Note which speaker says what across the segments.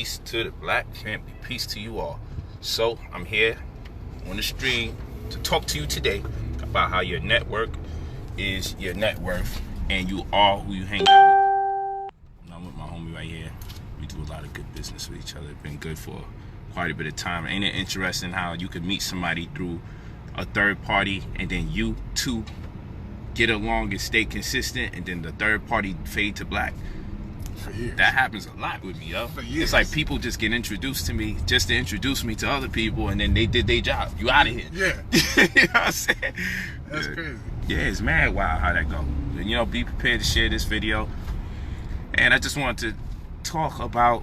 Speaker 1: Peace to the black family. Peace to you all. So I'm here on the stream to talk to you today about how your network is your net worth and you are who you hang out with. I'm with my homie right here. We do a lot of good business with each other. It's been good for quite a bit of time. Ain't it interesting how you could meet somebody through a third party and then you two get along and stay consistent and then the third party fade to black?
Speaker 2: For years.
Speaker 1: That happens a lot with me, yo.
Speaker 2: For years.
Speaker 1: It's like people just get introduced to me just to introduce me to other people, and then they did their job. You out of here.
Speaker 2: Yeah.
Speaker 1: You know what I'm saying?
Speaker 2: That's crazy.
Speaker 1: Yeah, it's mad wild how that go. And, you know, be prepared to share this video. And I just wanted to talk about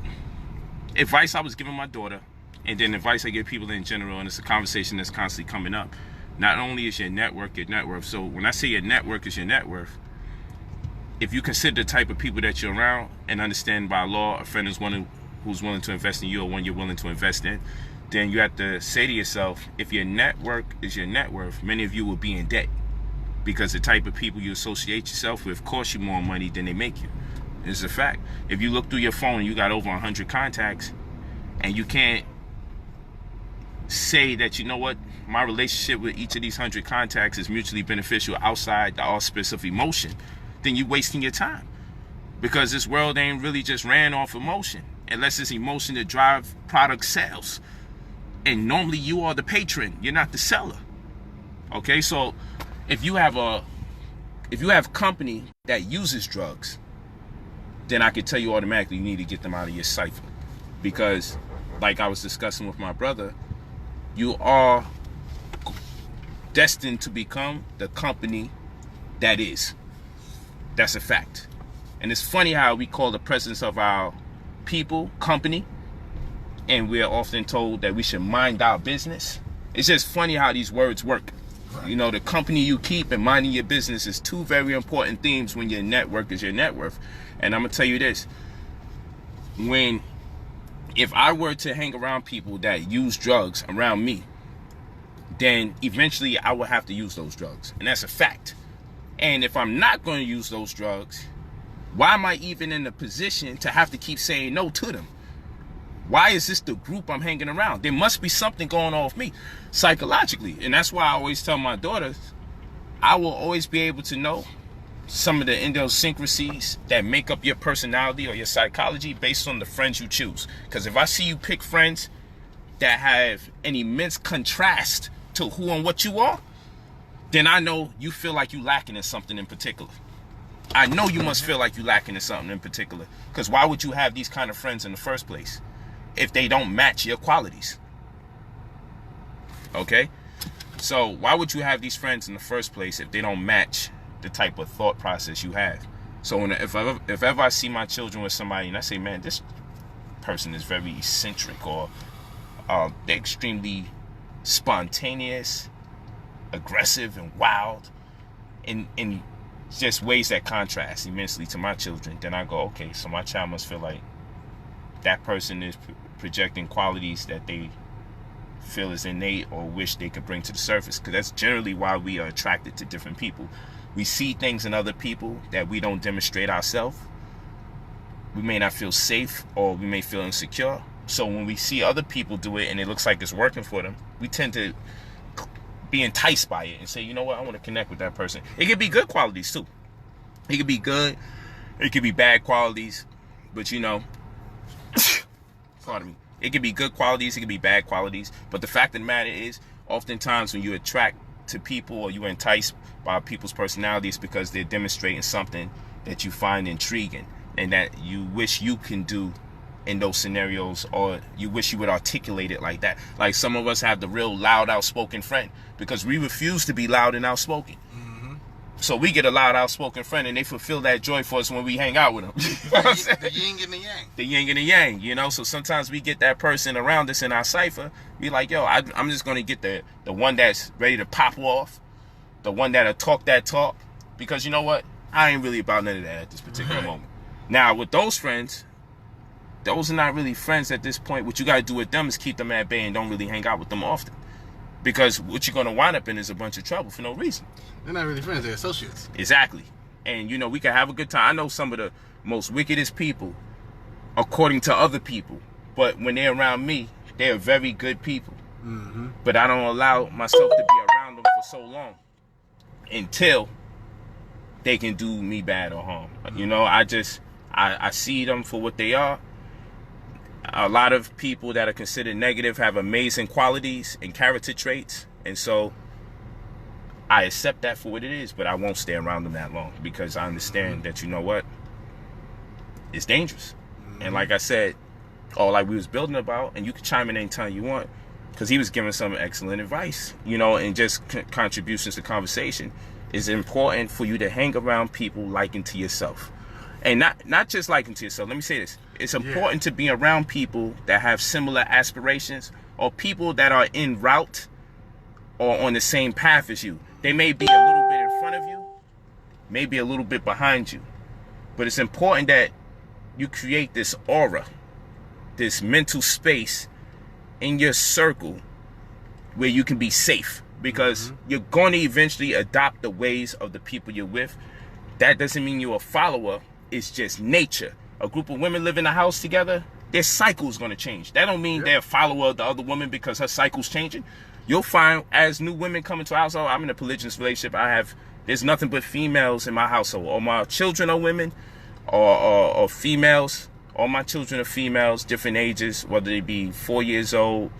Speaker 1: advice I was giving my daughter, and then advice I give people in general, and it's a conversation that's constantly coming up. Not only is your network your net worth, so when I say your network is your net worth, if you consider the type of people that you're around and understand by law a friend is one who's willing to invest in you or one you're willing to invest in, then you have to say to yourself, if your network is your net worth, many of you will be in debt because the type of people you associate yourself with cost you more money than they make you. It's a fact. If you look through your phone and you got over 100 contacts and you can't say that, you know what, my relationship with each of these 100 contacts is mutually beneficial outside the auspice of emotion, then you're wasting your time, because this world ain't really just ran off emotion unless it's emotion to drive product sales, and normally you are the patron, you're not the seller. Okay, so if you have company that uses drugs, then I can tell you automatically you need to get them out of your cipher, because like I was discussing with my brother, you are destined to become the company that is. That's a fact. And it's funny how we call the presence of our people company, and we're often told that we should mind our business. It's just funny how these words work. You know, the company you keep and minding your business is two very important themes when your network is your net worth. And I'm gonna tell you this, if I were to hang around people that use drugs around me, then eventually I will have to use those drugs, and that's a fact. And if I'm not going to use those drugs, why am I even in a position to have to keep saying no to them? Why is this the group I'm hanging around? There must be something going on with me psychologically. And that's why I always tell my daughters, I will always be able to know some of the idiosyncrasies that make up your personality or your psychology based on the friends you choose. Because if I see you pick friends that have an immense contrast to who and what you are, then I know you feel like you lacking in something in particular. I know you must feel like you lacking in something in particular. Because why would you have these kind of friends in the first place if they don't match your qualities? Okay? So why would you have these friends in the first place if they don't match the type of thought process you have? So if ever I see my children with somebody and I say, man, this person is very eccentric, or they're extremely spontaneous, aggressive and wild in just ways that contrast immensely to my children, then I go, okay, so my child must feel like that person is projecting qualities that they feel is innate or wish they could bring to the surface, because that's generally why we are attracted to different people. We see things in other people that we don't demonstrate ourselves. We may not feel safe, or we may feel insecure. So when we see other people do it and it looks like it's working for them, we tend to be enticed by it and say, you know what, I want to connect with that person. It could be good qualities too. It could be good, it could be bad qualities, but you know, pardon me, it could be good qualities, it could be bad qualities, but the fact of the matter is, oftentimes when you attract to people or you entice by people's personalities, because they're demonstrating something that you find intriguing and that you wish you can do in those scenarios, or you wish you would articulate it like that. Like some of us have the real loud, outspoken friend because we refuse to be loud and outspoken. Mm-hmm. So we get a loud, outspoken friend, and they fulfill that joy for us when we hang out with them.
Speaker 2: The yin and the yang.
Speaker 1: The yin and the yang, you know. So sometimes we get that person around us in our cipher. Be like, yo, I'm just gonna get the one that's ready to pop off, the one that'll talk that talk, because you know what, I ain't really about none of that at this particular moment. Now with those friends, those are not really friends at this point. What you got to do with them is keep them at bay and don't really hang out with them often. Because what you're going to wind up in is a bunch of trouble for no reason.
Speaker 2: They're not really friends, they're associates.
Speaker 1: Exactly. And, you know, we can have a good time. I know some of the most wickedest people, according to other people, But when they're around me, they're very good people. Mm-hmm. But I don't allow myself to be around them for so long until they can do me bad or harm. You know, I see them for what they are. A lot of people that are considered negative have amazing qualities and character traits. And so I accept that for what it is, but I won't stay around them that long because I understand that, you know what? It's dangerous. And like I said, or like we was building about, and you can chime in anytime you want, because he was giving some excellent advice, you know, and just contributions to conversation. It's important for you to hang around people liking to yourself. And not just liking to yourself. Let me say this. It's important to be around people that have similar aspirations or people that are en route or on the same path as you. They may be a little bit in front of you, maybe a little bit behind you. But it's important that you create this aura, this mental space in your circle where you can be safe, because you're going to eventually adopt the ways of the people you're with. That doesn't mean you're a follower. It's just nature. A group of women live in a house together, their cycle's going to change. That don't mean they're a follower of the other woman because her cycle's changing. You'll find as new women come into our household, I'm in a polygynous relationship, there's nothing but females in my household. All my children are women or females. All my children are females, different ages, whether they be 4 years old,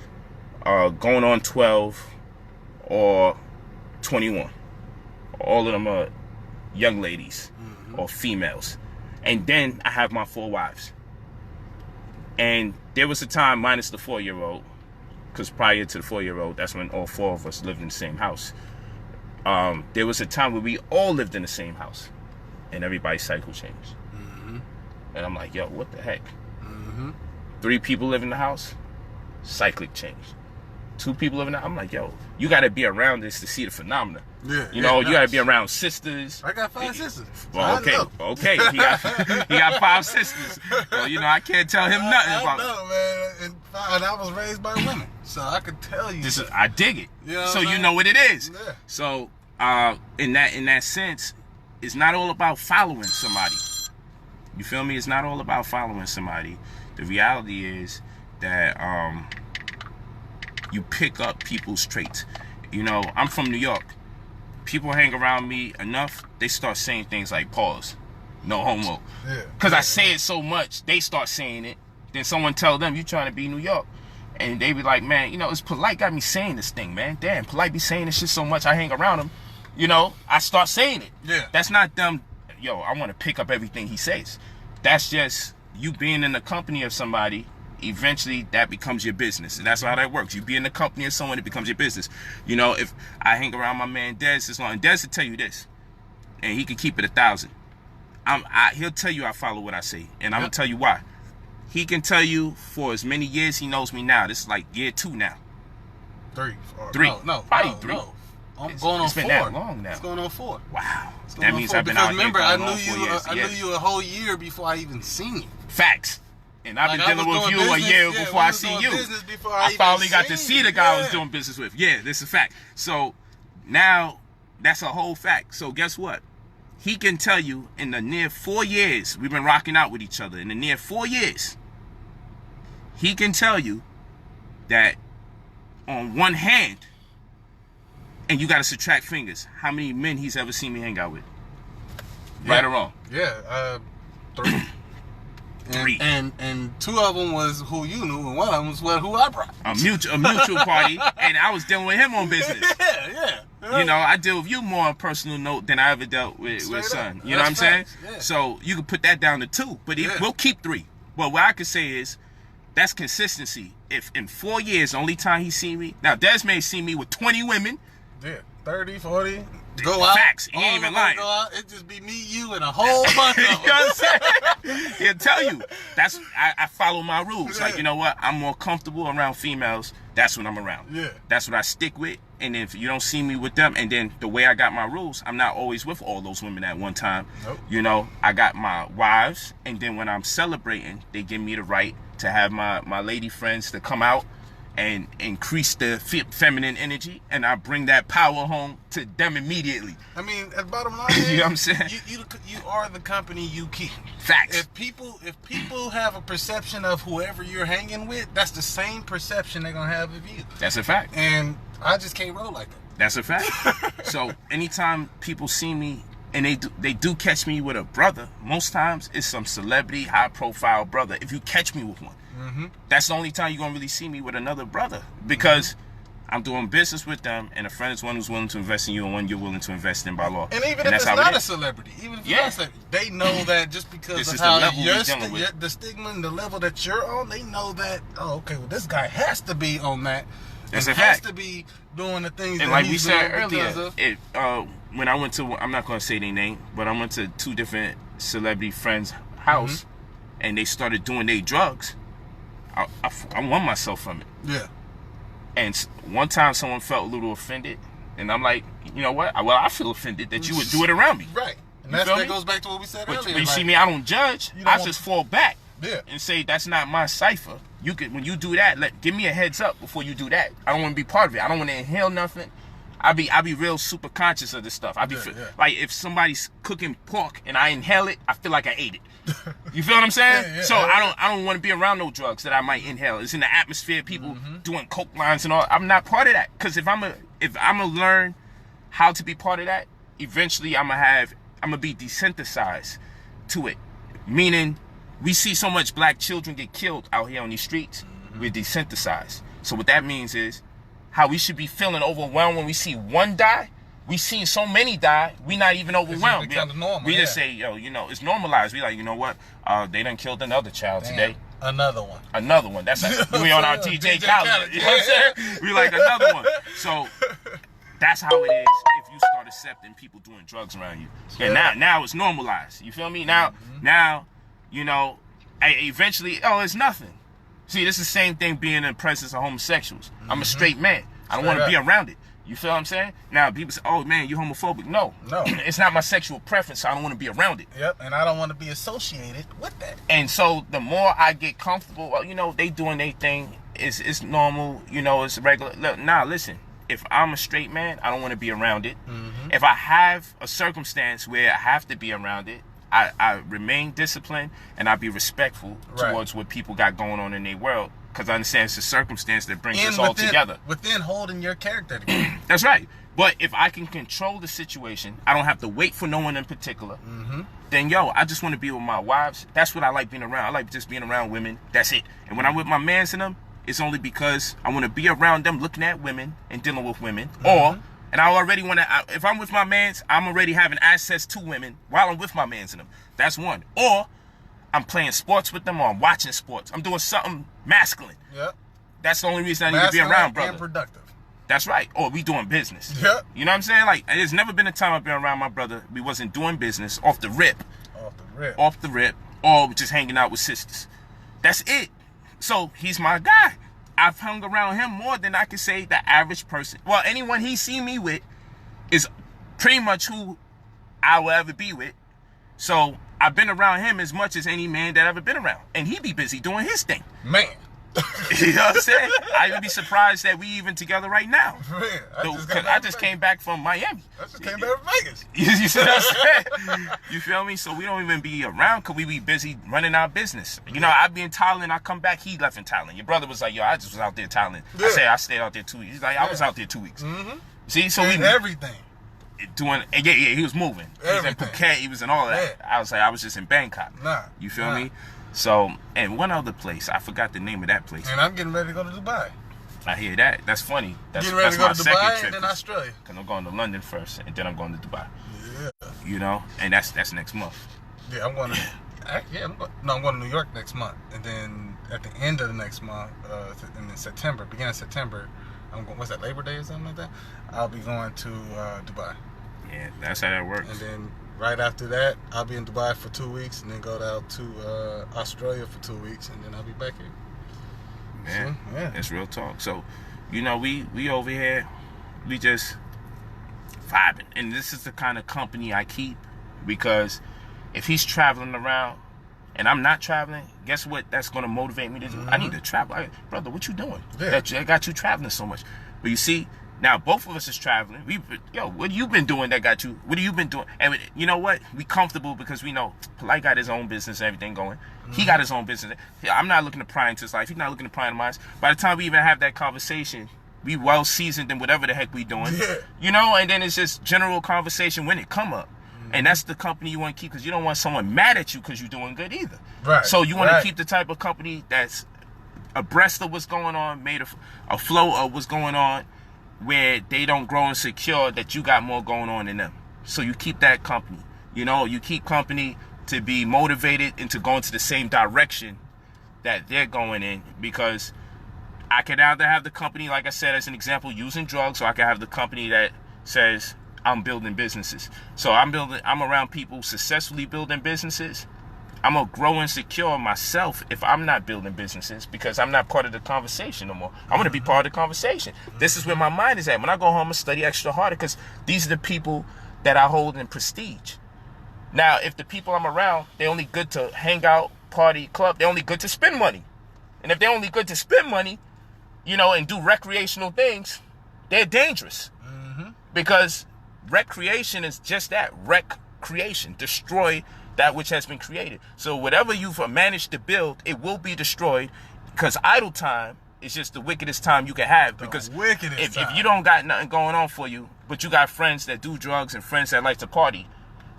Speaker 1: going on 12, or 21. All of them are young ladies or females. And then I have my 4 wives. And there was a time, minus the 4-year-old, because prior to the 4-year-old, that's when all 4 of us lived in the same house. There was a time where we all lived in the same house, and everybody's cycle changed. And I'm like, yo, what the heck? 3 people live in the house, cyclic change. 2 people live in the house. I'm like, yo, you got to be around this to see the phenomena. You know, you got to be around sisters.
Speaker 2: I got 5 sisters.
Speaker 1: Well, okay. He got 5 sisters. Well, you know, I can't tell him nothing about it.
Speaker 2: I know, man. And I was raised by women, so I could tell you.
Speaker 1: I dig it. You know so you know what it is. Yeah. So in that sense, it's not all about following somebody. You feel me? It's not all about following somebody. The reality is that you pick up people's traits. You know, I'm from New York. People hang around me enough, they start saying things like pause, no homo. Because I say it so much, they start saying it. Then someone tell them, you trying to be New York. And they be like, man, you know, it's Polight got me saying this thing, man. Damn, Polight be saying this shit so much, I hang around him. You know, I start saying it. That's not them, yo, I want to pick up everything he says. That's just you being in the company of somebody. Eventually that becomes your business, and that's how that works. You be in the company of someone, it becomes your business. You know, if I hang around my man Dez as long, and Dez will tell you this, and he can keep it 1,000. He'll tell you I follow what I say, and I'm gonna tell you why. He can tell you for as many years he knows me now. This is like year 2 now.
Speaker 2: 3.
Speaker 1: No, probably 3.
Speaker 2: No. I'm going on 4.
Speaker 1: It's been that long now.
Speaker 2: It's going on 4.
Speaker 1: Wow. That means I've been out here
Speaker 2: remember,
Speaker 1: going on 4 years.
Speaker 2: I knew you a whole year before I even seen you.
Speaker 1: Facts. And I've been dealing with you a year before I see you. I finally got to see the guy I was doing business with. Yeah, this is a fact. So now that's a whole fact. So guess what? He can tell you in the near 4 years we've been rocking out with each other. In the near 4 years, he can tell you that on one hand, and you got to subtract fingers, how many men he's ever seen me hang out with. Right or wrong?
Speaker 2: 3.
Speaker 1: 3.
Speaker 2: And 2 of them was who you knew, and 1 of them was who I brought.
Speaker 1: A mutual party, and I was dealing with him on business. You know, I deal with you more on a personal note than I ever dealt with son. You know what I'm saying? So you can put that down to 2, but we'll keep 3. But what I can say is, that's consistency. If in 4 years, the only time he seen me, now Des may see me with 20 women.
Speaker 2: 30, 40.
Speaker 1: Go out. Facts. He ain't even lying.
Speaker 2: It just be me, you, and a whole bunch of them.
Speaker 1: You know what I'm saying? He'll tell you. That's I follow my rules. Like, you know what? I'm more comfortable around females. That's when I'm around. That's what I stick with. And if you don't see me with them, and then the way I got my rules, I'm not always with all those women at one time. You know, I got my wives, and then when I'm celebrating, they give me the right to have my lady friends to come out and increase the feminine energy, and I bring that power home to them immediately.
Speaker 2: I mean, at bottom line, is,
Speaker 1: you know what I'm saying?
Speaker 2: You are the company you keep.
Speaker 1: Facts.
Speaker 2: If people have a perception of whoever you're hanging with, that's the same perception they're gonna have of you.
Speaker 1: That's a fact.
Speaker 2: And I just can't roll like that.
Speaker 1: That's a fact. So anytime people see me and they do catch me with a brother, most times it's some celebrity, high profile brother. If you catch me with one, that's the only time you're gonna really see me with another brother, because I'm doing business with them, and a friend is one who's willing to invest in you and one you're willing to invest in by law.
Speaker 2: And even if it's not a celebrity, even if it's not a celebrity, they know that just because
Speaker 1: this
Speaker 2: of
Speaker 1: is
Speaker 2: how
Speaker 1: the level
Speaker 2: the stigma and the level that you're on, they know that, oh, okay, well, this guy has to be on that.
Speaker 1: That's
Speaker 2: and
Speaker 1: a fact.
Speaker 2: has to be doing the things
Speaker 1: and
Speaker 2: that
Speaker 1: like
Speaker 2: he's
Speaker 1: we said
Speaker 2: doing
Speaker 1: earlier, when I went to, I'm not going to say their name, but I went to 2 different celebrity friends' house, and they started doing their drugs. I won myself from it.
Speaker 2: Yeah.
Speaker 1: And one time someone felt a little offended, and I'm like, you know what? Well, I feel offended that you would do it around me.
Speaker 2: Right. And that goes back to what we said earlier.
Speaker 1: But you see me, I don't judge. I just fall back
Speaker 2: Yeah.
Speaker 1: and say that's not my cipher. You could, when you do that, give me a heads up before you do that. I don't want to be part of it. I don't want to inhale nothing. I be real super conscious of this stuff. Like if somebody's cooking pork and I inhale it, I feel like I ate it. You feel what I'm saying? So I don't want to be around no drugs that I might inhale. It's in the atmosphere, people doing coke lines and all. I'm not part of that. Because if I'm gonna learn how to be part of that, eventually I'm gonna be desensitized to it. Meaning, we see so much black children get killed out here on these streets. We're desensitized. So what that means is how we should be feeling overwhelmed when we see one die. We seen so many die, we not even overwhelmed. We just say, yo, it's normalized. We like, you know what? They done killed another child today.
Speaker 2: Another one.
Speaker 1: That's we on our TJ Khaled. You know what I'm saying? We like another one. So that's how it is if you start accepting people doing drugs around you. And now it's normalized. You feel me? Now, eventually, it's nothing. See, this is the same thing being in the presence of homosexuals. I'm a straight man. I don't want to be around it. You feel what I'm saying? Now, people say, oh, man, you homophobic. No. It's not my sexual preference, so I don't want to be around it.
Speaker 2: Yep, and I don't want to be associated with that.
Speaker 1: And so the more I get comfortable, well, they doing their thing. It's normal. It's regular. Look, listen. If I'm a straight man, I don't want to be around it. If I have a circumstance where I have to be around it, I remain disciplined and I be respectful towards what people got going on in their world. Because I understand it's a circumstance that brings us all together.
Speaker 2: Within holding your character together.
Speaker 1: That's right. But if I can control the situation, I don't have to wait for no one in particular. Then, I just want to be with my wives. That's what I like being around. I like just being around women. That's it. And when I'm with my mans and them, it's only because I want to be around them, looking at women and dealing with women. And I already want to, if I'm with my mans, I'm already having access to women while I'm with my mans and them. That's one. Or I'm playing sports with them, or I'm watching sports. I'm doing something masculine.
Speaker 2: Yep.
Speaker 1: That's the only reason I need to be around, brother.
Speaker 2: And productive.
Speaker 1: That's right. Or we doing business.
Speaker 2: Yep.
Speaker 1: You know what I'm saying? Like, there's never been a time I've been around my brother we wasn't doing business off the rip. Off the rip. Or just hanging out with sisters. That's it. So he's my guy. I've hung around him more than I can say the average person. Well, anyone he see me with is pretty much who I will ever be with. So I've been around him as much as any man that I've ever been around. And he be busy doing his thing.
Speaker 2: Man.
Speaker 1: You know what I'm saying? I would be surprised that we even together right now.
Speaker 2: Man,
Speaker 1: I just came back from Miami.
Speaker 2: I just came back from Vegas.
Speaker 1: You see what I'm saying? You feel me? So we don't even be around because we be busy running our business. I be in Thailand, I come back, he left in Thailand. Your brother was like, yo, I just was out there in Thailand. I said, I stayed out there 2 weeks. He's like, I was out there 2 weeks. See, so
Speaker 2: and
Speaker 1: we
Speaker 2: everything.
Speaker 1: Doing, he was moving. He was in Phuket, he was in all of that. I was like, I was just in Bangkok. You feel me? So, and one other place, I forgot the name of that place.
Speaker 2: And I'm getting ready to go to Dubai.
Speaker 1: I hear that. That's funny.
Speaker 2: Getting ready to go to Dubai and then Australia.
Speaker 1: Because I'm going to London first, and then I'm going to Dubai. Yeah. And that's next month.
Speaker 2: Yeah, I'm going to. I'm going to New York next month, and then at the end of the next month, in September, beginning of September, I'm going. What's that, Labor Day or something like that? I'll be going to Dubai.
Speaker 1: Yeah, that's how that works.
Speaker 2: And then right after that, I'll be in Dubai for 2 weeks, and then go out to Australia for 2 weeks, and then I'll be back here.
Speaker 1: Man, that's real talk. So, we over here, we just vibing, and this is the kind of company I keep, because if he's traveling around and I'm not traveling, guess what that's going to motivate me to do? I need to travel. Brother, what you doing?
Speaker 2: Yeah.
Speaker 1: That got you traveling so much. But you see, now both of us is traveling. What you been doing that got you? What have you been doing? And you know what? We comfortable because we know Polight got his own business and everything going. He got his own business. I'm not looking to pry into his life. He's not looking to pry into mine. By the time we even have that conversation, we well seasoned in whatever the heck we doing.
Speaker 2: Yeah.
Speaker 1: You know, and then it's just general conversation when it come up. And that's the company you want to keep, because you don't want someone mad at you because you're doing good either.
Speaker 2: Right.
Speaker 1: So you want to keep the type of company that's abreast of what's going on, made a flow of what's going on, where they don't grow insecure that you got more going on than them. So you keep that company. You know, you keep company to be motivated and to go into the same direction that they're going in, because I could either have the company, like I said, as an example, using drugs, or I could have the company that says, I'm building businesses. So I'm around people successfully building businesses. I'm gonna grow insecure myself if I'm not building businesses, because I'm not part of the conversation no more. I want to be part of the conversation. This is where my mind is at. When I go home, I study extra harder, because these are the people that I hold in prestige. Now, if the people I'm around, they're only good to hang out, party, club, they're only good to spend money. And if they're only good to spend money, you know, and do recreational things, they're dangerous. Because recreation is just that, recreation. Destroy that which has been created. So whatever you've managed to build, it will be destroyed, because idle time is just the wickedest time you can have. Because if you don't got nothing going on for you, but you got friends that do drugs and friends that like to party,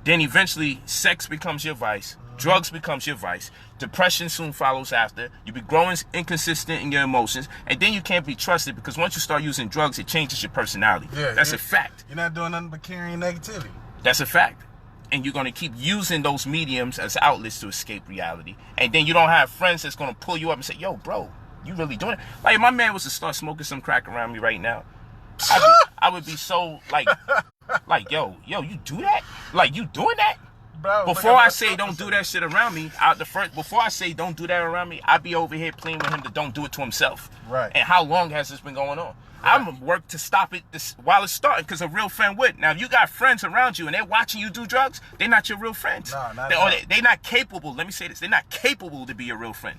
Speaker 1: then eventually sex becomes your vice, drugs becomes your vice, depression soon follows after, you be growing inconsistent in your emotions, and then you can't be trusted, because once you start using drugs, it changes your personality.
Speaker 2: Yeah,
Speaker 1: that's a fact.
Speaker 2: You're not doing nothing but carrying negativity.
Speaker 1: That's a fact. And you're going to keep using those mediums as outlets to escape reality. And then you don't have friends that's going to pull you up and say, yo, bro, you really doing it? Like, if my man was to start smoking some crack around me right now, I would be so, like, yo, you do that? Like, you doing that?
Speaker 2: Bro,
Speaker 1: before I say don't do that shit around me, before I say don't do that around me, I be over here pleading with him to don't do it to himself.
Speaker 2: Right. And
Speaker 1: how long has this been going on? Right. I'm gonna work to stop it while it's starting, because a real friend would. Now, if you got friends around you and they're watching you do drugs, they're not your real friends.
Speaker 2: No,
Speaker 1: they're not capable. Let me say this: they're not capable to be your real friend,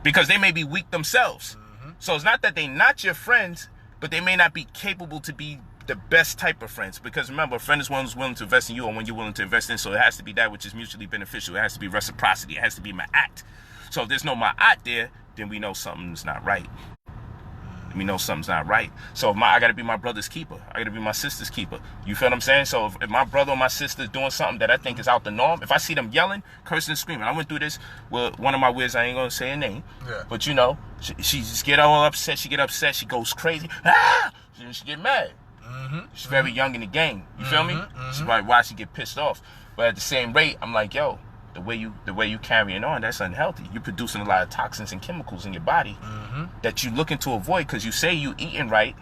Speaker 1: because they may be weak themselves. So it's not that they're not your friends, but they may not be capable to be the best type of friends. Because remember, a friend is one who's willing to invest in you, or when you're willing to invest in. So it has to be that which is mutually beneficial. It has to be reciprocity. It has to be my act. So if there's no my act there, then we know something's not right. We know something's not right. So I got to be my brother's keeper. I got to be my sister's keeper. You feel what I'm saying? So if my brother or my sister is doing something that I think is out the norm, if I see them yelling, cursing, and screaming. I went through this with one of my wiz. I ain't going to say her name. Yeah. But, you know, she just get all upset. She get upset. She goes crazy. She get mad. She's very young in the game. You feel me? She's like, why she get pissed off? But at the same rate, I'm like, yo, the way you carrying on, that's unhealthy. You're producing a lot of toxins and chemicals in your body that you're looking to avoid, because you say you eating right,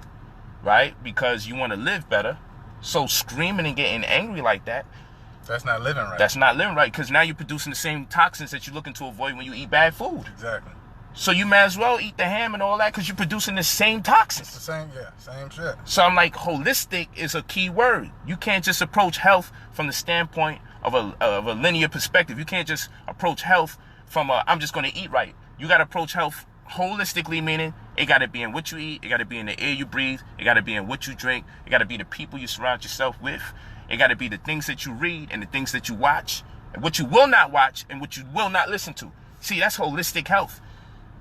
Speaker 1: because you want to live better. So screaming and getting angry like that,
Speaker 2: that's not living right.
Speaker 1: That's not living right, because now you're producing the same toxins that you're looking to avoid when you eat bad food.
Speaker 2: Exactly.
Speaker 1: So you might as well eat the ham and all that, because you're producing the same toxins.
Speaker 2: It's the same shit.
Speaker 1: So I'm like, holistic is a key word. You can't just approach health from the standpoint of a linear perspective. You can't just approach health from I'm just going to eat right. You got to approach health holistically, meaning it got to be in what you eat. It got to be in the air you breathe. It got to be in what you drink. It got to be the people you surround yourself with. It got to be the things that you read and the things that you watch, and what you will not watch and what you will not listen to. See, that's holistic health.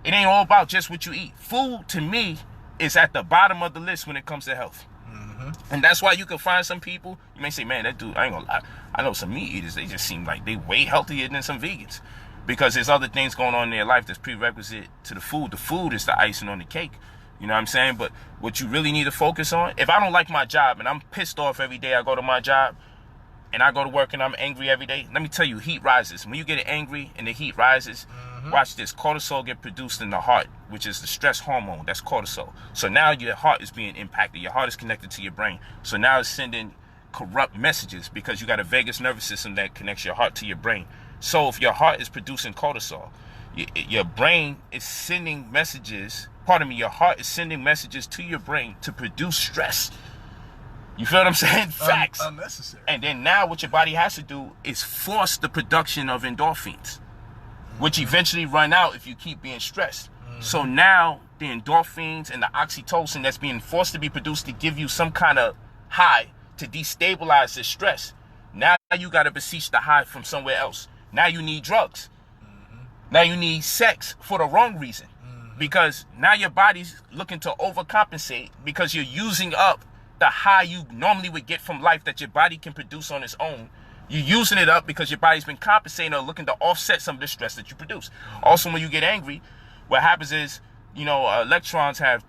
Speaker 1: It ain't all about just what you eat. Food, to me, is at the bottom of the list when it comes to health. And that's why you can find some people, you may say, man, that dude, I ain't gonna lie, I know some meat eaters, they just seem like they way healthier than some vegans. Because there's other things going on in their life that's prerequisite to the food. The food is the icing on the cake. You know what I'm saying? But what you really need to focus on, if I don't like my job and I'm pissed off every day I go to my job, and I go to work and I'm angry every day, let me tell you, heat rises. When you get angry and the heat rises, watch this. Cortisol get produced in the heart, which is the stress hormone. That's cortisol. So now your heart is being impacted. Your heart is connected to your brain. So now it's sending corrupt messages, because you got a vagus nervous system that connects your heart to your brain. So if your heart is producing cortisol, your brain is sending messages, your heart is sending messages to your brain to produce stress. You feel what I'm saying? Facts.
Speaker 2: Unnecessary.
Speaker 1: And then now what your body has to do is force the production of endorphins. which eventually run out if you keep being stressed. So now the endorphins and the oxytocin that's being forced to be produced to give you some kind of high to destabilize the stress. Now you got to beseech the high from somewhere else. Now you need drugs. Now you need sex for the wrong reason. Because now your body's looking to overcompensate because you're using up the high you normally would get from life that your body can produce on its own. You're using it up because your body's been compensating or looking to offset some of the stress that you produce. Also, when you get angry, what happens is, you know, electrons have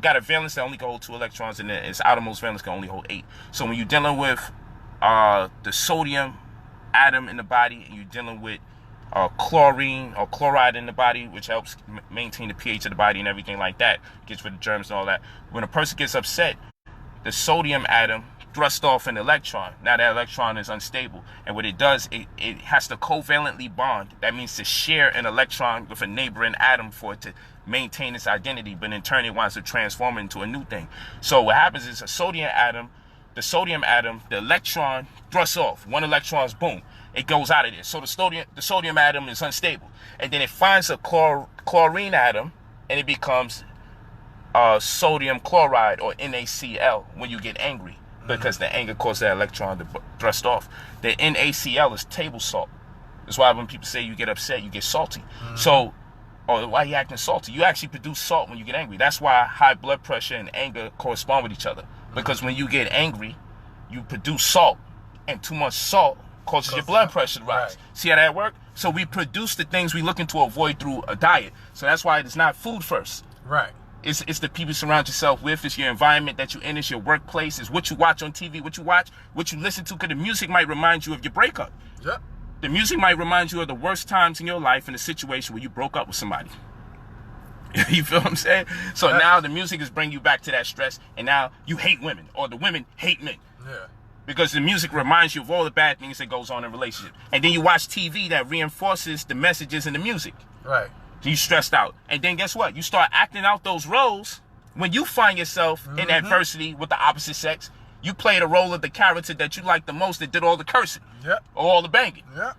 Speaker 1: got a valence that only can hold 2 electrons, and its outermost valence can only hold 8. So when you're dealing with the sodium atom in the body, and you're dealing with chlorine or chloride in the body, which helps maintain the pH of the body and everything like that, gets rid of germs and all that. When a person gets upset, the sodium atom thrusts off an electron. Now that electron is unstable, and what it does, it has to covalently bond. That means to share an electron with a neighboring atom for it to maintain its identity, but in turn it wants to transform it into a new thing. So what happens is the sodium atom, the electron thrusts off. 1 electron's boom, it goes out of there. So the sodium atom is unstable, and then it finds a chlorine atom, and it becomes sodium chloride, or NaCl, when you get angry, because the anger causes that electron to thrust off. The NaCl is table salt. That's why when people say you get upset, you get salty. So, or why you acting salty? You actually produce salt when you get angry. That's why high blood pressure and anger correspond with each other. Because when you get angry, you produce salt, and too much salt causes your blood pressure to rise. Right. See how that works? So we produce the things we're looking to avoid through a diet. So that's why it's not food first.
Speaker 2: Right.
Speaker 1: It's the people you surround yourself with. It's your environment that you in. It's your workplace. It's what you watch on TV, what you listen to. Because the music might remind you of your breakup.
Speaker 2: Yep.
Speaker 1: The music might remind you of the worst times in your life in a situation where you broke up with somebody. You feel what I'm saying? So now the music is bringing you back to that stress, and now you hate women, or the women hate men.
Speaker 2: Yeah.
Speaker 1: Because the music reminds you of all the bad things that goes on in a relationship. And then you watch TV that reinforces the messages in the music.
Speaker 2: Right.
Speaker 1: You stressed out. And then guess what? You start acting out those roles. When you find yourself in adversity with the opposite sex, you play the role of the character that you like the most that did all the cursing.
Speaker 2: Yep.
Speaker 1: Or all the banging.
Speaker 2: Yep.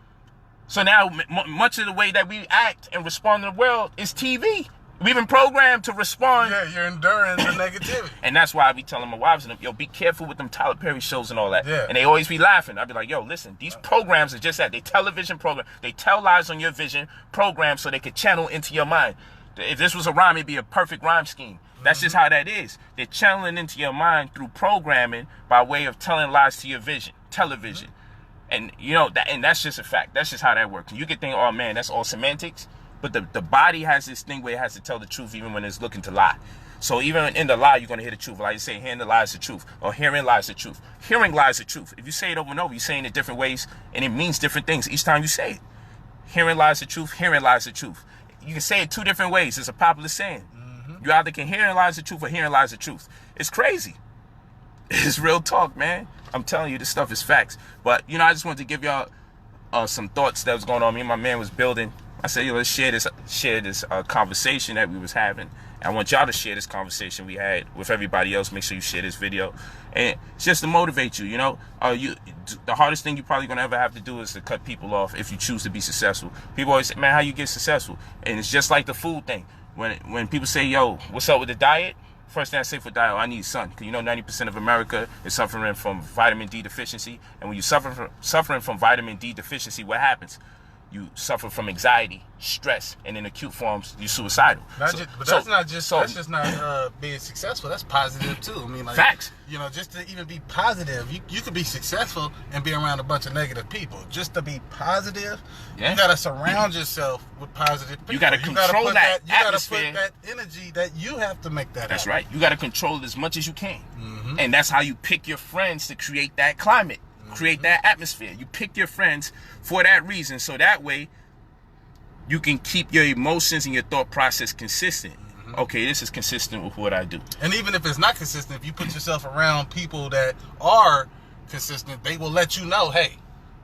Speaker 1: So now much of the way that we act and respond to the world is TV. We've been programmed to respond.
Speaker 2: Yeah, you're enduring the negativity.
Speaker 1: And that's why I be telling my wives and them, yo, be careful with them Tyler Perry shows and all that.
Speaker 2: Yeah.
Speaker 1: And they always be laughing. I be like, yo, listen, these programs are just that. They television program. They tell lies on your vision programs so they could channel into your mind. If this was a rhyme, it'd be a perfect rhyme scheme. That's just how that is. They're channeling into your mind through programming by way of telling lies to your vision, television. And you know that, and that's just a fact. That's just how that works. And you can think, oh man, that's all semantics. But the body has this thing where it has to tell the truth even when it's looking to lie. So even in the lie, you're going to hear the truth. Like you say, hearing the lie is the truth, or hearing lies the truth. Hearing lies the truth. If you say it over and over, you're saying it different ways, and it means different things each time you say it. Hearing lies the truth, hearing lies the truth. You can say it 2 different ways. It's a popular saying. You either can hear lies the truth or hearing lies the truth. It's crazy. It's real talk, man. I'm telling you, this stuff is facts. But, you know, I just wanted to give y'all some thoughts that was going on. Me and my man was building. I said, yo, let's share this conversation that we was having. And I want y'all to share this conversation we had with everybody else. Make sure you share this video. And it's just to motivate you, you know. The hardest thing you're probably going to ever have to do is to cut people off if you choose to be successful. People always say, man, how you get successful? And it's just like the food thing. When people say, yo, what's up with the diet? First thing I say for diet, I need sun. Because you know 90% of America is suffering from vitamin D deficiency. And when you're suffering from vitamin D deficiency, what happens? You suffer from anxiety, stress, and in acute forms, you're suicidal.
Speaker 2: That's just not being successful. That's positive too. I mean, like,
Speaker 1: facts.
Speaker 2: You know, just to even be positive, you could be successful and be around a bunch of negative people. Just to be positive, you gotta surround yourself with positive people.
Speaker 1: You gotta control that atmosphere.
Speaker 2: You gotta put that energy that you have to make that.
Speaker 1: That's right. You gotta control it as much as you can, and that's how you pick your friends to create that climate. Create that atmosphere. You pick your friends for that reason, so that way you can keep your emotions and your thought process consistent. Okay, this is consistent with what I do.
Speaker 2: And even if it's not consistent, if you put yourself around people that are consistent, they will let you know, hey,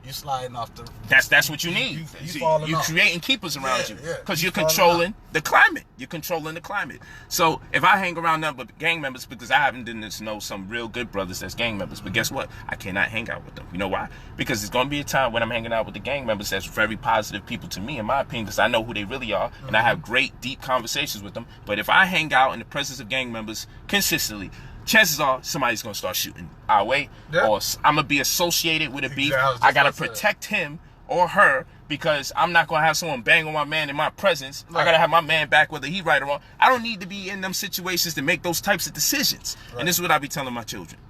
Speaker 2: you sliding off the.
Speaker 1: That's what you need.
Speaker 2: You're
Speaker 1: creating keepers around you
Speaker 2: Yeah.
Speaker 1: because you're controlling the climate. You're controlling the climate. So if I hang around nothing but gang members, because I happen to know some real good brothers that's gang members, but guess what? I cannot hang out with them. You know why? Because there's gonna be a time when I'm hanging out with the gang members that's very positive people to me, in my opinion, because I know who they really are, and I have great deep conversations with them. But if I hang out in the presence of gang members consistently, chances are somebody's gonna start shooting our way, or I'm gonna be associated with a beef. I gotta protect him or her because I'm not gonna have someone bang on my man in my presence. Right. I gotta have my man back whether he right or wrong. I don't need to be in them situations to make those types of decisions. Right. And this is what I be telling my children: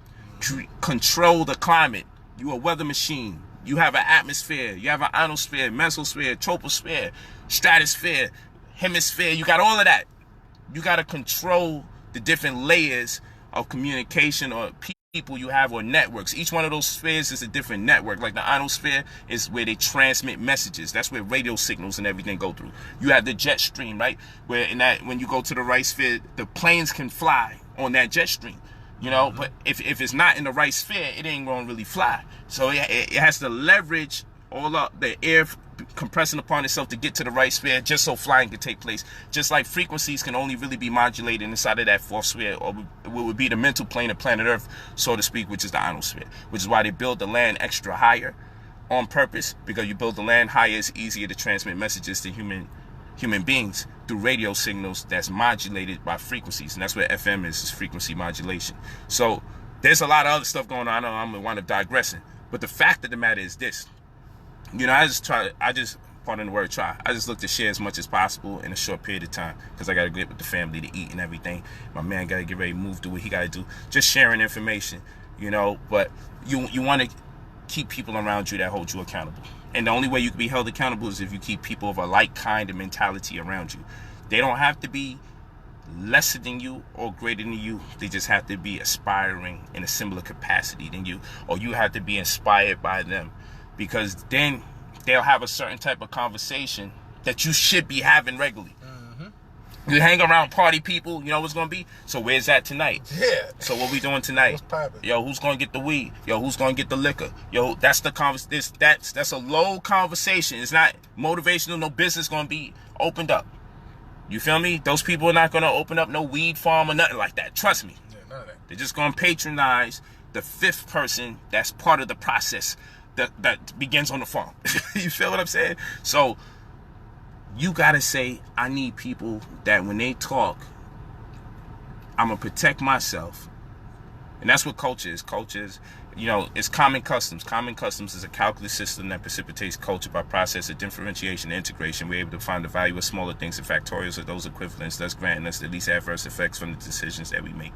Speaker 1: control the climate. You a weather machine. You have an atmosphere. You have an ionosphere, mesosphere, troposphere, stratosphere, hemisphere. You got all of that. You gotta control the different layers of communication or people you have or networks. Each one of those spheres is a different network. Like the ionosphere is where they transmit messages. That's where radio signals and everything go through. You have the jet stream, right? Where in that, when you go to the right sphere, the planes can fly on that jet stream. You know, but if it's not in the right sphere, it ain't gonna really fly. So it has to leverage all up the air compressing upon itself to get to the right sphere just so flying can take place. Just like frequencies can only really be modulated inside of that fourth sphere, or what would be the mental plane of planet Earth, so to speak, which is the ionosphere. Which is why they build the land extra higher on purpose, because you build the land higher, it's easier to transmit messages to human beings through radio signals that's modulated by frequencies. And that's what FM is frequency modulation. So there's a lot of other stuff going on. I know I'm going to wind up digressing, but the fact of the matter is this. You know, I just pardon the word try, I just look to share as much as possible in a short period of time, because I got to get with the family to eat and everything. My man got to get ready to move, do what he got to do. Just sharing information, you know, but you want to keep people around you that hold you accountable. And the only way you can be held accountable is if you keep people of a like kind of mentality around you. They don't have to be lesser than you or greater than you. They just have to be aspiring in a similar capacity than you, or you have to be inspired by them. Because then they'll have a certain type of conversation that you should be having regularly. You hang around party people, you know what's going to be? So where's that tonight?
Speaker 2: Yeah.
Speaker 1: So what we doing tonight?
Speaker 2: What's poppin'?
Speaker 1: Yo, who's going to get the weed? Yo, who's going to get the liquor? Yo, that's the that's a low conversation. It's not motivational. No business going to be opened up. You feel me? Those people are not going to open up no weed farm or nothing like that. Trust me.
Speaker 2: Yeah, none of that.
Speaker 1: They're just going to patronize the fifth person that's part of the process that begins on the farm. You feel what I'm saying? So you gotta say, I need people that when they talk, I'm gonna protect myself. And that's what culture is. Culture is, you know, it's common customs. Common customs is a calculus system that precipitates culture by process of differentiation and integration. We're able to find the value of smaller things and factorials of those equivalents, thus granting us the least adverse effects from the decisions that we make.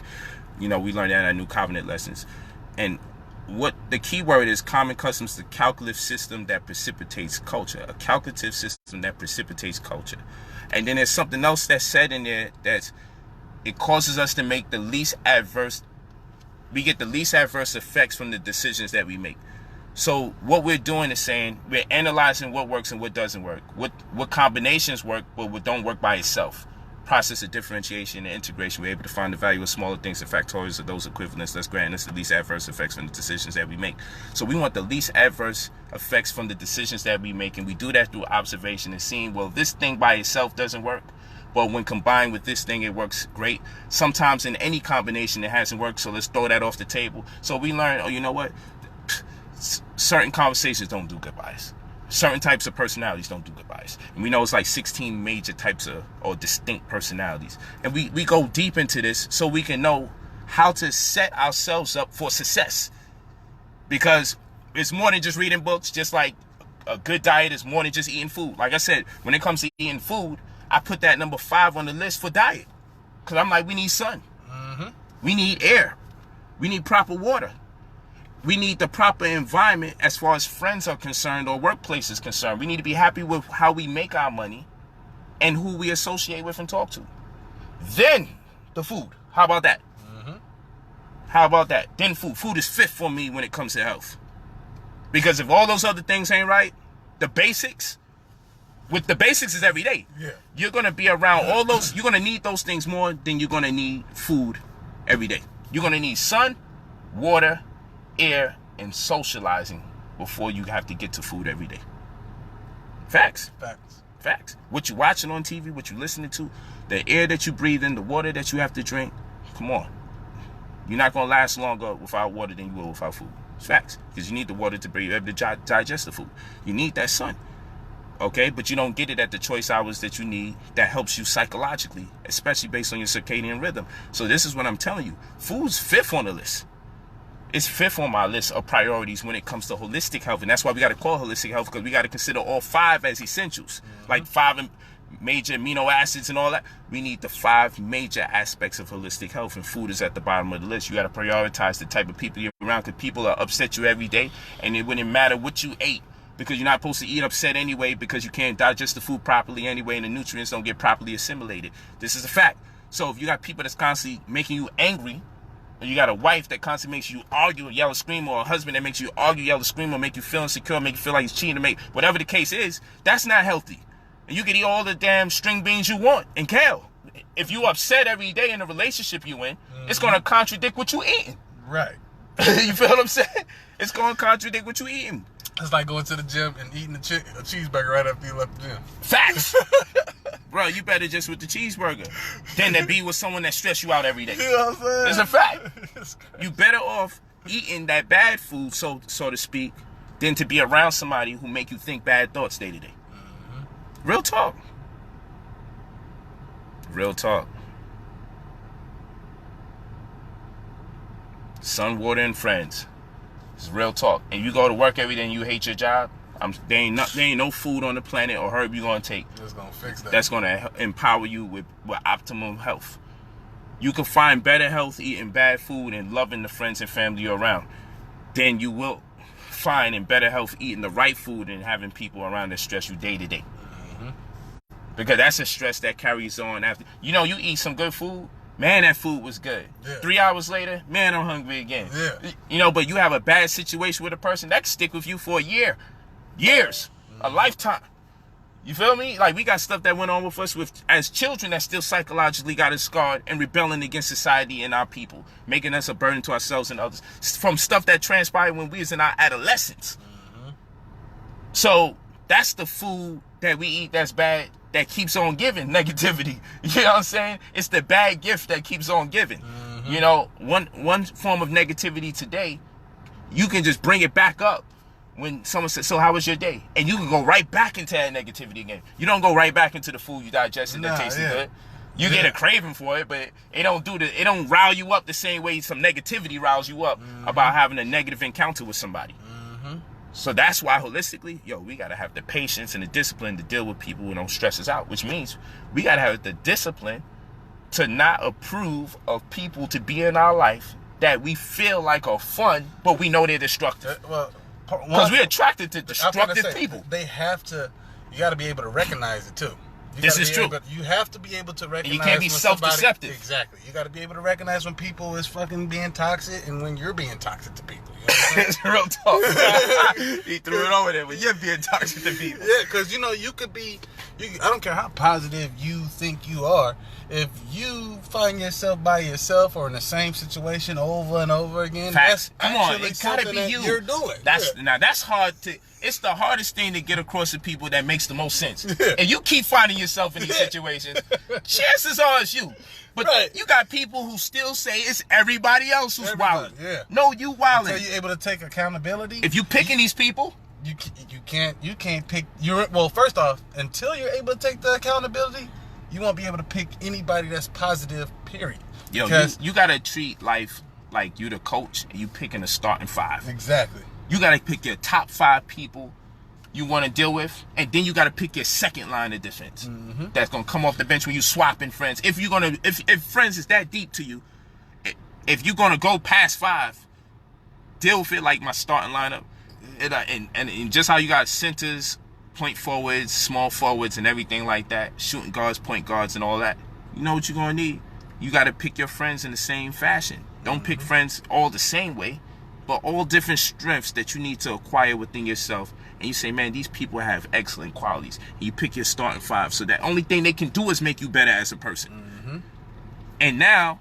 Speaker 1: You know, we learned that in our New Covenant lessons. And what the key word is, common customs, the calculative system that precipitates culture. A calculative system that precipitates culture. And then there's something else that's said in there that it causes us to make the least adverse, we get the least adverse effects from the decisions that we make. So what we're doing is saying we're analyzing what works and what doesn't work. What combinations work, but what don't work by itself. Process of differentiation and integration, we're able to find the value of smaller things and factorials of those equivalents, thus granting us the least adverse effects from the decisions that we make. So we want the least adverse effects from the decisions that we make, and we do that through observation and seeing, well, this thing by itself doesn't work, but when combined with this thing, it works great. Sometimes in any combination, it hasn't worked, so let's throw that off the table. So we learn, oh, you know what? Certain conversations don't do goodbyes. Certain types of personalities don't do goodbyes. And we know it's like 16 major types of, or distinct personalities. And we go deep into this so we can know how to set ourselves up for success. Because it's more than just reading books, just like a good diet is more than just eating food. Like I said, when it comes to eating food, I put that number 5 on the list for diet. Because I'm like, we need sun. We need air. We need proper water. We need the proper environment as far as friends are concerned or workplace is concerned. We need to be happy with how we make our money and who we associate with and talk to. Then the food. How about that? How about that? Then food. Food is fifth for me when it comes to health. Because if all those other things ain't right, the basics, with the basics is every day. Yeah. You're going to be around all those, you're going to need those things more than you're going to need food every day. You're going to need sun, water, air, and socializing before you have to get to food every day. Facts. What you watching on TV, what you listening to, the air that you breathe in, the water that you have to drink. Come on. You're not going to last longer without water than you will without food. It's facts. Because you need the water to be able to digest the food. You need that sun. Okay? But you don't get it at the choice hours that you need that helps you psychologically, especially based on your circadian rhythm. So this is what I'm telling you. Food's 5th on the list. It's 5th on my list of priorities when it comes to holistic health. And that's why we got to call holistic health, because we got to consider all 5 as essentials. Like 5 major amino acids and all that. We need the 5 major aspects of holistic health, and food is at the bottom of the list. You got to prioritize the type of people you're around, because people are upset you every day, and it wouldn't matter what you ate, because you're not supposed to eat upset anyway, because you can't digest the food properly anyway, and the nutrients don't get properly assimilated. This is a fact. So if you got people that's constantly making you angry, or you got a wife that constantly makes you argue, yell, scream, or a husband that makes you argue, yell, scream, or make you feel insecure, make you feel like he's cheating, make whatever the case is, that's not healthy. And you can eat all the damn string beans you want and kale. If you upset every day in the relationship you in, it's going to contradict what you eating.
Speaker 2: Right.
Speaker 1: You feel what I'm saying? It's going to contradict what you eating.
Speaker 2: It's like going to the gym and eating a cheeseburger right after you left the gym.
Speaker 1: Facts. Bro, you better just with the cheeseburger than to be with someone that stress you out every day.
Speaker 2: You know what I'm saying?
Speaker 1: It's a fact. You better off eating that bad food, so to speak, than to be around somebody who make you think bad thoughts day to day. Real talk. Real talk. Sun, water, and friends. It's real talk. And you go to work every day and you hate your job, there ain't no food on the planet or herb you're going to take
Speaker 2: that's going to fix that.
Speaker 1: That's going to empower you with optimum health. You can find better health eating bad food and loving the friends and family you're around than you will find in better health eating the right food and having people around that stress you day to day. Because that's a stress that carries on after. You know, you eat some good food, man, that food was good. Yeah. 3 hours later, man, I'm hungry again.
Speaker 2: Yeah.
Speaker 1: You know, but you have a bad situation with a person, that can stick with you for a year. Years. A lifetime. You feel me? Like, we got stuff that went on with us as children that still psychologically got us scarred and rebelling against society and our people, making us a burden to ourselves and others. From stuff that transpired when we was in our adolescence. So, that's the food that we eat that's bad, that keeps on giving negativity. You know what I'm saying? It's the bad gift that keeps on giving. You know, one form of negativity today, you can just bring it back up when someone says, so how was your day? And you can go right back into that negativity again. You don't go right back into the food you digested that tasted good. You get a craving for it, but it don't rile you up the same way some negativity riles you up about having a negative encounter with somebody. So that's why holistically, we got to have the patience and the discipline to deal with people who don't stress us out, which means we got to have the discipline to not approve of people to be in our life that we feel like are fun, but we know they're destructive. Because we're attracted to destructive people.
Speaker 2: They have to, you got to be able to recognize it too.
Speaker 1: This is true.
Speaker 2: You have to be able to recognize.
Speaker 1: And you can't be self-deceptive.
Speaker 2: Exactly. You got to be able to recognize when people is fucking being toxic and when you're being toxic to people. You know
Speaker 1: it's real talk. He threw it over there, but you're being toxic to people.
Speaker 2: Yeah, because you could be. I don't care how positive you think you are. If you find yourself by yourself or in the same situation over and over again,
Speaker 1: facts.
Speaker 2: That's
Speaker 1: Come on, it gotta be you.
Speaker 2: You're doing.
Speaker 1: Now that's hard to. It's the hardest thing to get across to people that makes the most sense. And you keep finding yourself in these situations, chances are it's you. But you got people who still say it's everybody else who's wilding.
Speaker 2: Yeah.
Speaker 1: No, you wilding.
Speaker 2: Until you're able to take accountability.
Speaker 1: If you picking these people,
Speaker 2: you can't pick. Well, first off, until you're able to take the accountability, you won't be able to pick anybody that's positive. Period.
Speaker 1: You gotta treat life like you the coach and you picking a starting 5.
Speaker 2: Exactly. You
Speaker 1: got to pick your top 5 people you want to deal with, and then you got to pick your second line of defense. That's going to come off the bench when you swapping friends. If you're going to, if friends is that deep to you, if you're going to go past 5, deal with it like my starting lineup. And just how you got centers, point forwards, small forwards, and everything like that, shooting guards, point guards, and all that. You know what you're going to need? You got to pick your friends in the same fashion. Don't pick friends all the same way, but all different strengths that you need to acquire within yourself. And you say, man, these people have excellent qualities. And you pick your starting 5. So that only thing they can do is make you better as a person. And now,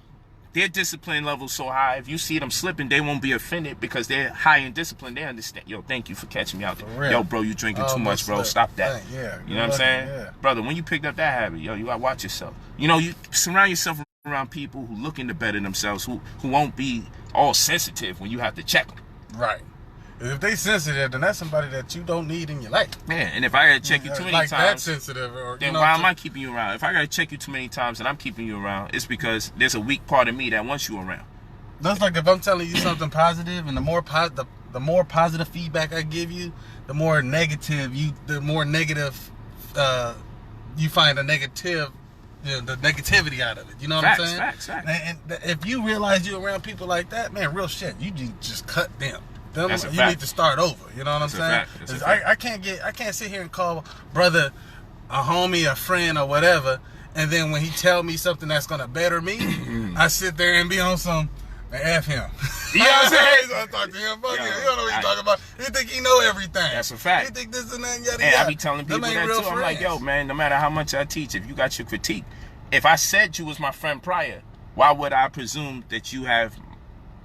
Speaker 1: their discipline level's so high. If you see them slipping, they won't be offended because they're high in discipline. They understand. Yo, thank you for catching me out there. Yo, bro, you drinking too much, bro. Stop that.
Speaker 2: Yeah.
Speaker 1: You know what I'm saying?
Speaker 2: Yeah.
Speaker 1: Brother, when you picked up that habit, yo, you gotta watch yourself. You know, you surround yourself around people who looking to better themselves, who won't be all sensitive when you have to check them.
Speaker 2: Right. If they sensitive, then that's somebody that you don't need in your life.
Speaker 1: Man, and if I gotta check you too many
Speaker 2: like
Speaker 1: times,
Speaker 2: that sensitive, or,
Speaker 1: then why am I keeping you around? If I gotta check you too many times and I'm keeping you around, it's because there's a weak part of me that wants you around.
Speaker 2: That's like if I'm telling you something positive, and the more positive feedback I give you, the more negative you find the negativity out of it. You know what I'm saying?
Speaker 1: Facts.
Speaker 2: And if you realize you're around people like that, man, real shit, you just cut them. You need to start over. You know what I'm saying? I can't sit here and call brother a homie, a friend, or whatever, and then when he tell me something that's gonna better me, I sit there and be on some F him.
Speaker 1: You know what I'm saying?
Speaker 2: He's gonna talk to him. Fuck him. You don't know what he's talking about. You think he know everything?
Speaker 1: That's a fact.
Speaker 2: You think this and that, yada
Speaker 1: And
Speaker 2: yada.
Speaker 1: I be telling people that too.
Speaker 2: Friends.
Speaker 1: I'm like, yo, man, no matter how much I teach, if you got your critique, if I said you was my friend prior, why would I presume that you have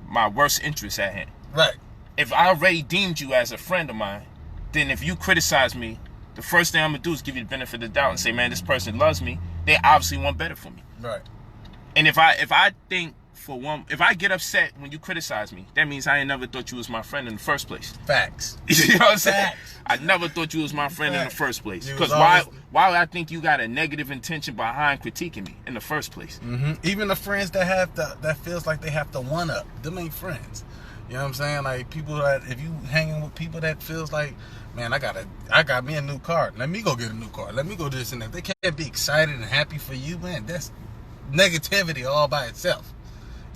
Speaker 1: my worst interests at hand?
Speaker 2: Right.
Speaker 1: If I already deemed you as a friend of mine, then if you criticize me, the first thing I'm gonna do is give you the benefit of the doubt and say, man, this person loves me. They obviously want better for me.
Speaker 2: Right.
Speaker 1: And if I get upset when you criticize me, that means I ain't never thought you was my friend in the first place.
Speaker 2: Facts.
Speaker 1: You know what I'm saying?
Speaker 2: Facts.
Speaker 1: I never thought you was my friend in the first place. Because
Speaker 2: always...
Speaker 1: why would I think you got a negative intention behind critiquing me in the first place?
Speaker 2: Mm-hmm. Even the friends that feels like they have to one up, them ain't friends. You know what I'm saying? Like people that, if you hanging with people that feels like, man, I got me a new car. Let me go get a new car. Let me go do this and that. They can't be excited and happy for you, man. That's negativity all by itself.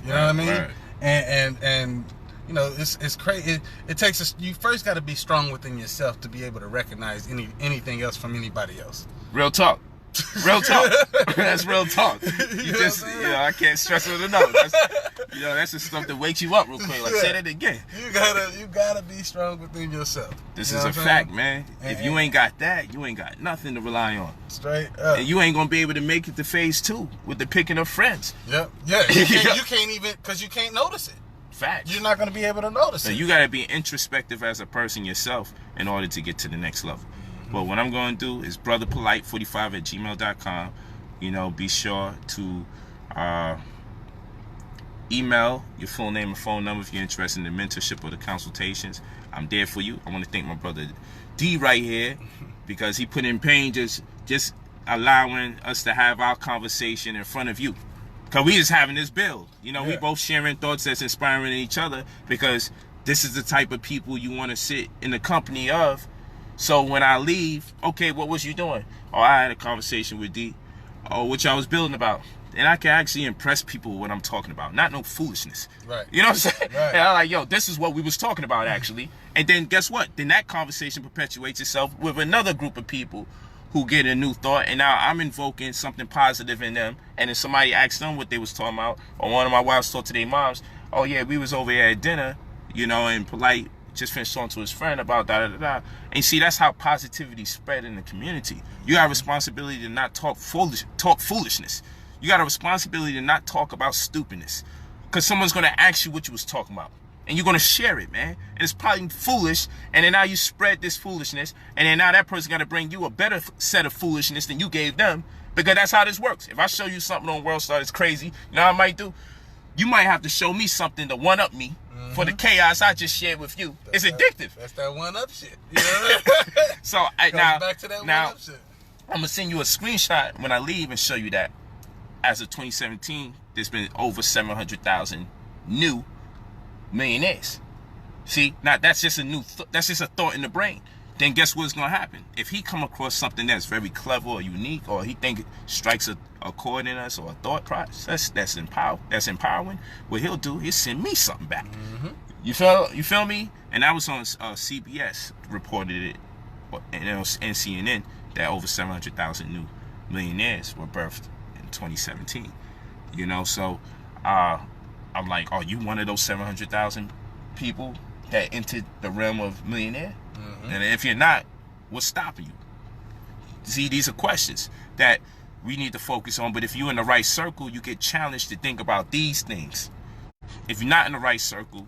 Speaker 2: You know what I mean?
Speaker 1: Right.
Speaker 2: And you know, it's crazy. It takes you first got to be strong within yourself to be able to recognize anything else from anybody else.
Speaker 1: Real talk. That's real talk. I can't stress it enough. That's just stuff that wakes you up real quick. Like, say that again.
Speaker 2: You gotta be strong within yourself.
Speaker 1: This is a fact, man. If you ain't got that, you ain't got nothing to rely on.
Speaker 2: Straight up.
Speaker 1: And you ain't gonna be able to make it to phase 2 with the picking of friends.
Speaker 2: Yep. Yeah. You can't even, because you can't notice it.
Speaker 1: Facts.
Speaker 2: You're not gonna be able to notice it.
Speaker 1: You gotta be introspective as a person yourself in order to get to the next level. But what I'm going to do is brotherpolite45@gmail.com. You know, be sure to email your full name and phone number if you're interested in the mentorship or the consultations. I'm there for you. I want to thank my brother D right here because he put in pain just allowing us to have our conversation in front of you. Because we just having this build. You know, we both sharing thoughts that's inspiring each other because this is the type of people you want to sit in the company of. So when I leave, okay, what was you doing? Oh, I had a conversation with D. Oh, what y'all was building about. And I can actually impress people with what I'm talking about. Not no foolishness.
Speaker 2: Right.
Speaker 1: You know what I'm saying?
Speaker 2: Right.
Speaker 1: And I'm like, yo, this is what we was talking about, actually. And then guess what? Then that conversation perpetuates itself with another group of people who get a new thought. And now I'm invoking something positive in them. And then somebody asks them what they was talking about. Or one of my wives talked to their moms. Oh, yeah, we was over here at dinner, you know, and Polight just finished talking to his friend about da-da-da-da. And see, that's how positivity spread in the community. You got a responsibility to not talk foolishness. You got a responsibility to not talk about stupidness. Because someone's going to ask you what you was talking about. And you're going to share it, man. And it's probably foolish. And then now you spread this foolishness. And then now that person got to bring you a better set of foolishness than you gave them. Because that's how this works. If I show you something on World Star that's crazy, you know what I might do? You might have to show me something to one-up me for the chaos I just shared with you. It's addictive.
Speaker 2: That's that one-up shit. You know?
Speaker 1: So
Speaker 2: back to that one-up shit.
Speaker 1: I'm going to send you a screenshot when I leave and show you that as of 2017, there's been over 700,000 new millionaires. See, now that's just that's just a thought in the brain. Then guess what's going to happen? If he come across something that's very clever or unique, or he think it strikes a chord in us or a thought process that's empowering, what he'll do, he'll send me something back. Mm-hmm. You feel me? And that was on CBS reported it, and CNN, that over 700,000 new millionaires were birthed in 2017. You know, so I'm like, are you one of those 700,000 people that entered the realm of millionaire? Mm-hmm. And if you're not, what's stopping you? See, these are questions that we need to focus on. But if you're in the right circle, you get challenged to think about these things. If you're not in the right circle,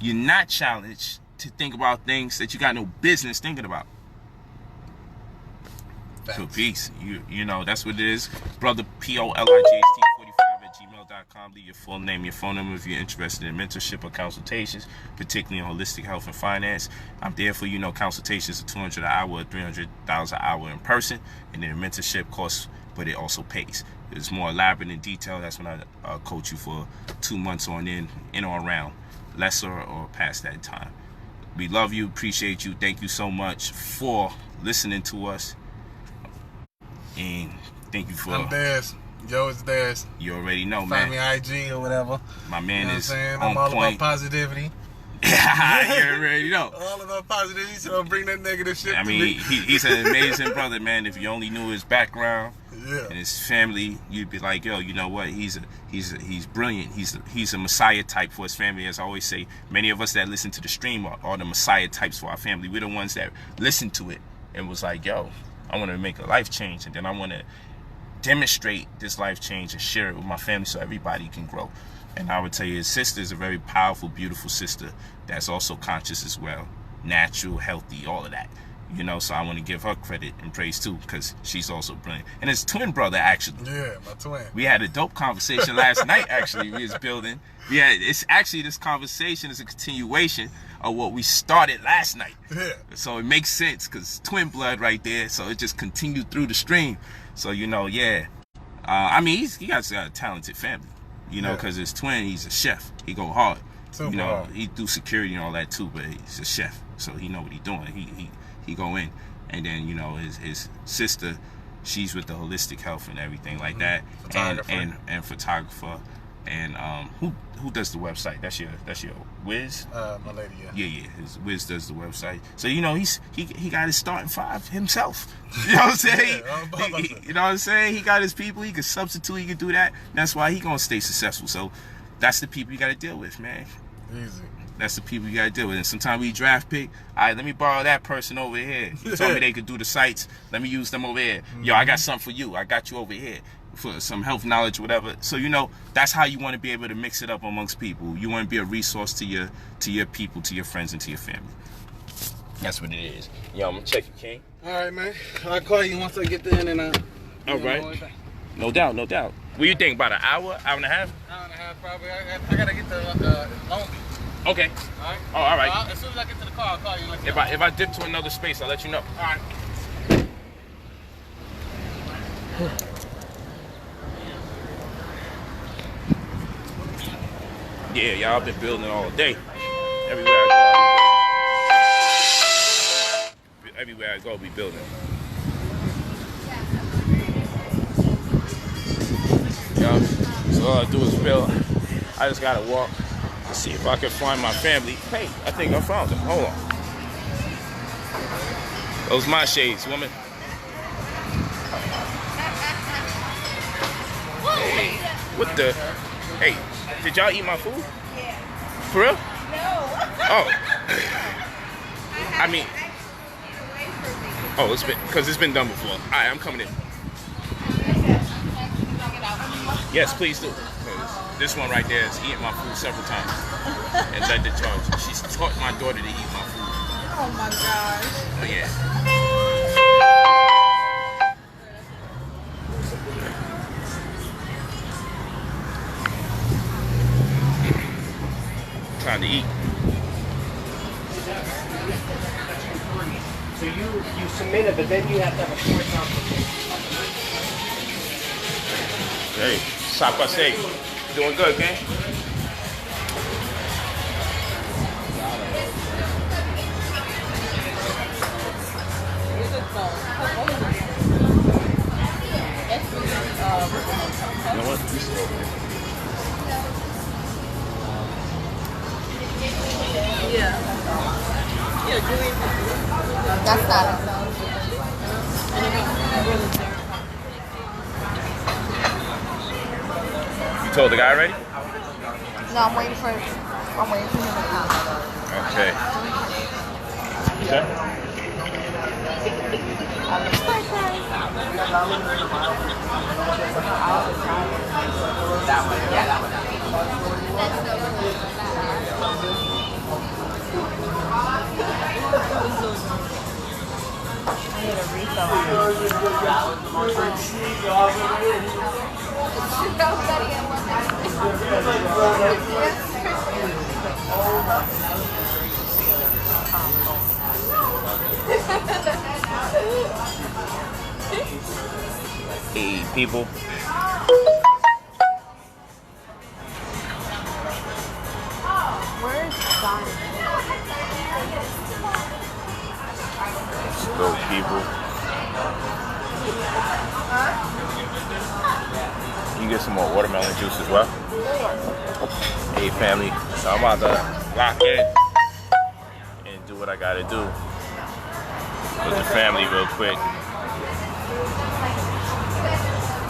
Speaker 1: you're not challenged to think about things that you got no business thinking about.
Speaker 2: Facts.
Speaker 1: So peace. You know, that's what it is. Brother POLIGHT45@gmail.com. Leave your full name, your phone number if you're interested in mentorship or consultations, particularly on holistic health and finance. I'm there for you. Know consultations are $200 an hour or $300 an hour in person, and then mentorship costs, but it also pays. It's more elaborate and detailed. That's when I coach you for 2 months on in or around, lesser or past that time. We love you, appreciate you. Thank you so much for listening to us. And thank you for...
Speaker 2: I'm Dez. Joe is Dez.
Speaker 1: You already know,
Speaker 2: Find
Speaker 1: man.
Speaker 2: me IG or whatever.
Speaker 1: My man is on
Speaker 2: I'm all
Speaker 1: point.
Speaker 2: about positivity.
Speaker 1: You already know.
Speaker 2: All about positivity, so don't bring that negative shit
Speaker 1: I
Speaker 2: to
Speaker 1: mean,
Speaker 2: me.
Speaker 1: he's an amazing brother, man. If you only knew his background
Speaker 2: Yeah.
Speaker 1: and his family, you'd be like, yo, you know what? He's brilliant. He's a messiah type for his family. As I always say, many of us that listen to the stream are the messiah types for our family. We're the ones that listened to it and was like, yo, I want to make a life change, and then I want to demonstrate this life change and share it with my family so everybody can grow. And I would tell you, his sister is a very powerful, beautiful sister that's also conscious as well, natural, healthy, all of that. You know, so I want to give her credit and praise too, because she's also brilliant. And his twin brother, actually.
Speaker 2: Yeah, my twin.
Speaker 1: We had a dope conversation last night, actually. We was building. Yeah, it's actually, this conversation is a continuation of what we started last night.
Speaker 2: Yeah.
Speaker 1: So it makes sense, because twin blood right there. So it just continued through the stream. So, you know, yeah. I mean, he got a talented family, you know, because his twin, he's a chef. He go hard.
Speaker 2: Super
Speaker 1: you know,
Speaker 2: hard.
Speaker 1: he do security and all that too, but he's a chef. So he know what he doing. He go in. And then, you know, his sister, she's with the holistic health and everything like that.
Speaker 2: Photographer.
Speaker 1: And photographer. And who does the website? That's your Wiz?
Speaker 2: My lady, yeah.
Speaker 1: Yeah. His Wiz does the website. So, you know, he got his starting five himself. You know what I'm saying? You know what I'm saying? He got his people. He can substitute. He can do that. That's why he gonna stay successful. So that's the people you got to deal with, man.
Speaker 2: Easy.
Speaker 1: That's the people you got to deal with. And sometimes we draft pick. All right, let me borrow that person over here. You told me they could do the sites. Let me use them over here. Yo, I got something for you. I got you over here for some health knowledge, whatever. So, you know, that's how you want to be able to mix it up amongst people. You want to be a resource to your people, to your friends, and to your family. That's what it is. Yo, I'm going to check you, King.
Speaker 2: All right, man. I'll call you once I get there and then
Speaker 1: All right. No doubt. What do you think? About an hour and a half?
Speaker 2: Hour and a half, probably. I got to get to Long Beach.
Speaker 1: Okay.
Speaker 2: All right?
Speaker 1: Oh, all right.
Speaker 2: As soon as I get to the car, I'll call you. And let you know.
Speaker 1: If I dip to another space, I'll let you know.
Speaker 2: All right.
Speaker 1: Yeah, y'all been building all day. Everywhere I go, we building. Yeah, so all I do is build. I just gotta walk to see if I can find my family. Hey, I think I found them. Hold on. Those my shades, woman. Hey, what the? Hey, did y'all eat my food?
Speaker 3: Yeah.
Speaker 1: For real?
Speaker 3: No.
Speaker 1: Oh. I mean, oh, it's been done before. All right, I'm coming in. Yes, please do. 'Cause this one right there is eating my food several times and led the charge. She's taught my daughter to eat my food.
Speaker 3: Oh my gosh.
Speaker 1: Oh yeah. Time to eat.
Speaker 4: So you submit it, but then you have to have a court consultation.
Speaker 1: Hey, Sapase, doing good, gang? You know what? You still over here.
Speaker 3: That's not it.
Speaker 1: You told the guy already?
Speaker 3: No, I'm waiting for him to come.
Speaker 1: Okay. Okay.
Speaker 4: That one, yeah, that one.
Speaker 1: Hey, people.
Speaker 3: Where's Bonnie?
Speaker 1: Let's go, people. You get some more watermelon juice as well. Hey, family. So I'm about to lock in and do what I gotta do with the family real quick.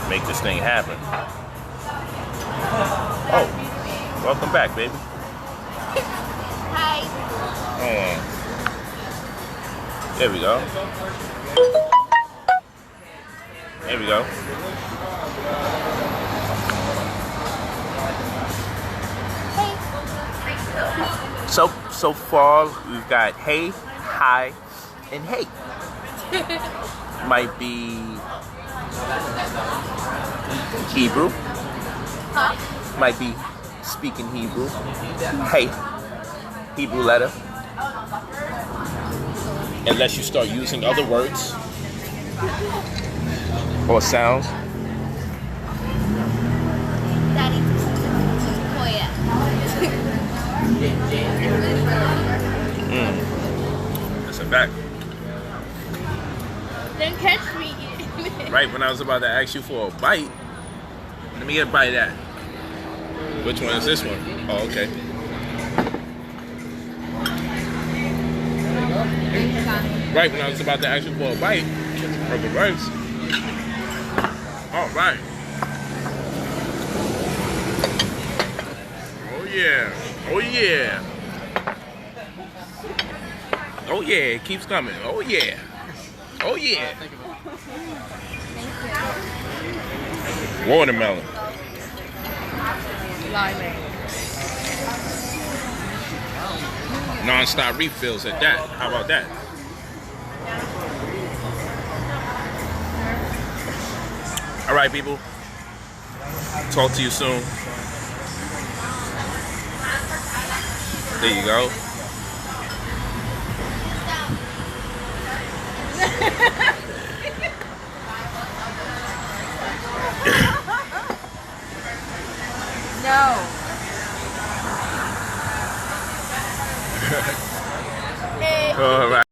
Speaker 1: Make this thing happen. Oh, welcome back, baby.
Speaker 3: Hi.
Speaker 1: There we go. There we go. So far we've got hey, hi, and hey. Might be Hebrew.
Speaker 3: Huh?
Speaker 1: Might be speaking Hebrew. Hey, Hebrew letter. Unless you start using other words or sounds.
Speaker 3: Daddy. Koya.
Speaker 1: That's a fact.
Speaker 3: Then catch me.
Speaker 1: Right when I was about to ask you for a bite, let me get a bite of that. Which one is this one? Oh, okay. Right when I was about to ask you for a bite of the rice. All right. Oh yeah. Oh yeah. Oh yeah, it keeps coming. Oh yeah. Oh yeah. Watermelon. Non-stop refills at that. How about that? All right, people. Talk to you soon. There you go.
Speaker 3: No. Hey.
Speaker 1: All right.